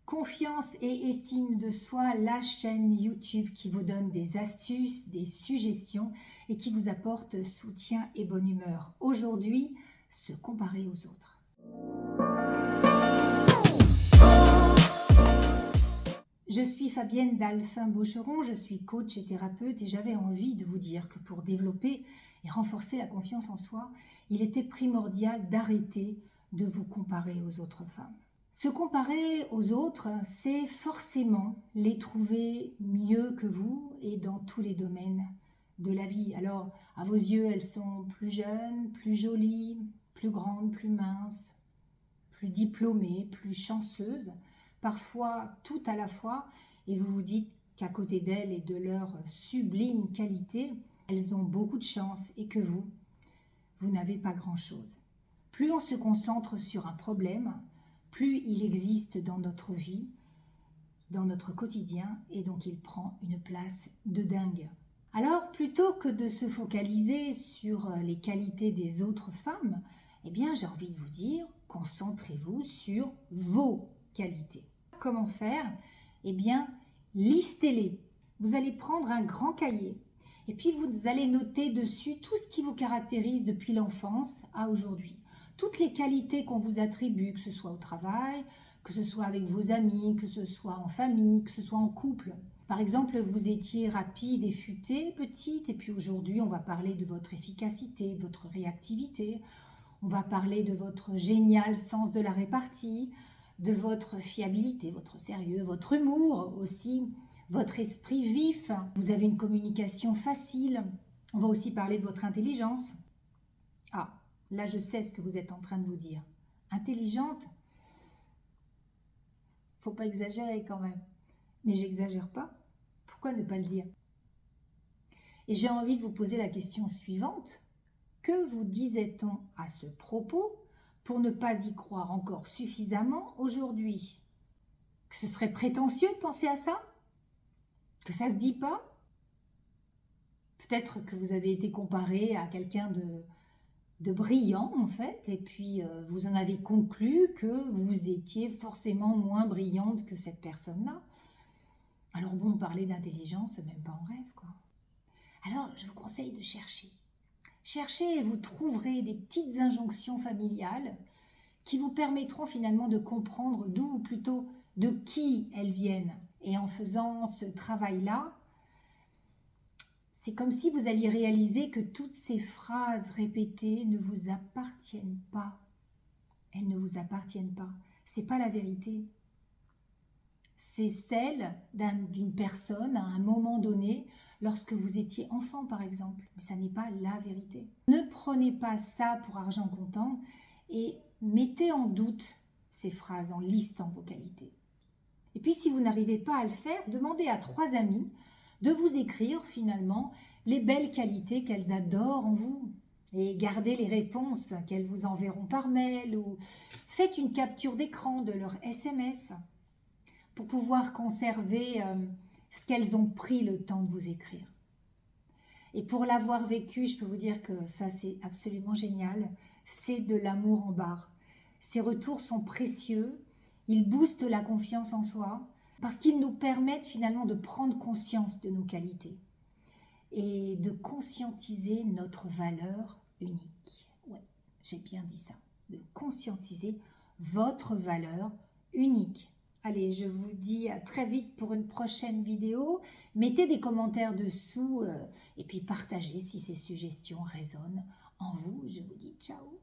Confiance et estime de soi, la chaîne YouTube qui vous donne des astuces, des suggestions et qui vous apporte soutien et bonne humeur. Aujourd'hui, se comparer aux autres. Je suis Fabienne Dalphin-Bocheron, je suis coach et thérapeute et j'avais envie de vous dire que pour développer et renforcer la confiance en soi, il était primordial d'arrêter de vous comparer aux autres femmes. Se comparer aux autres, c'est forcément les trouver mieux que vous et dans tous les domaines de la vie. Alors, à vos yeux, elles sont plus jeunes, plus jolies, plus grandes, plus minces, plus diplômées, plus chanceuses, parfois tout à la fois, et vous vous dites qu'à côté d'elles et de leur sublime qualité, elles ont beaucoup de chance et que vous n'avez pas grand-chose. Plus on se concentre sur un problème, plus il existe dans notre vie, dans notre quotidien, et donc il prend une place de dingue. Alors, plutôt que de se focaliser sur les qualités des autres femmes, eh bien, j'ai envie de vous dire, concentrez-vous sur vos qualités. Comment faire? Eh bien, listez-les. Vous allez prendre un grand cahier et puis vous allez noter dessus tout ce qui vous caractérise depuis l'enfance à aujourd'hui. Toutes les qualités qu'on vous attribue, que ce soit au travail, que ce soit avec vos amis, que ce soit en famille, que ce soit en couple. Par exemple, vous étiez rapide et futée, petite, et puis aujourd'hui, on va parler de votre efficacité, de votre réactivité. On va parler de votre génial sens de la répartie, de votre fiabilité, votre sérieux, votre humour aussi, votre esprit vif. Vous avez une communication facile. On va aussi parler de votre intelligence. Ah, là, je sais ce que vous êtes en train de vous dire. Intelligente? Faut pas exagérer quand même. Mais j'exagère pas. Pourquoi ne pas le dire? Et j'ai envie de vous poser la question suivante. Que vous disait-on à ce propos pour ne pas y croire encore suffisamment aujourd'hui? Que ce serait prétentieux de penser à ça? Que ça se dit pas? Peut-être que vous avez été comparé à quelqu'un de brillant en fait, et puis vous en avez conclu que vous étiez forcément moins brillante que cette personne-là. Alors bon, parler d'intelligence, même pas en rêve, quoi. Alors, je vous conseille de chercher. Cherchez et vous trouverez des petites injonctions familiales qui vous permettront finalement de comprendre d'où, ou plutôt de qui elles viennent. Et en faisant ce travail-là, c'est comme si vous alliez réaliser que toutes ces phrases répétées ne vous appartiennent pas. Elles ne vous appartiennent pas. Ce n'est pas la vérité. C'est celle d'une personne à un moment donné, lorsque vous étiez enfant par exemple. Mais ça n'est pas la vérité. Ne prenez pas ça pour argent comptant et mettez en doute ces phrases en listant vos qualités. Et puis si vous n'arrivez pas à le faire, demandez à 3 amis de vous écrire finalement les belles qualités qu'elles adorent en vous. Et gardez les réponses qu'elles vous enverront par mail ou faites une capture d'écran de leur SMS pour pouvoir conserver ce qu'elles ont pris le temps de vous écrire. Et pour l'avoir vécu, je peux vous dire que ça c'est absolument génial. C'est de l'amour en barre. Ces retours sont précieux, ils boostent la confiance en soi parce qu'ils nous permettent finalement de prendre conscience de nos qualités et de conscientiser notre valeur unique. Ouais, j'ai bien dit ça, de conscientiser votre valeur unique. Allez, je vous dis à très vite pour une prochaine vidéo. Mettez des commentaires dessous et puis partagez si ces suggestions résonnent en vous. Je vous dis ciao.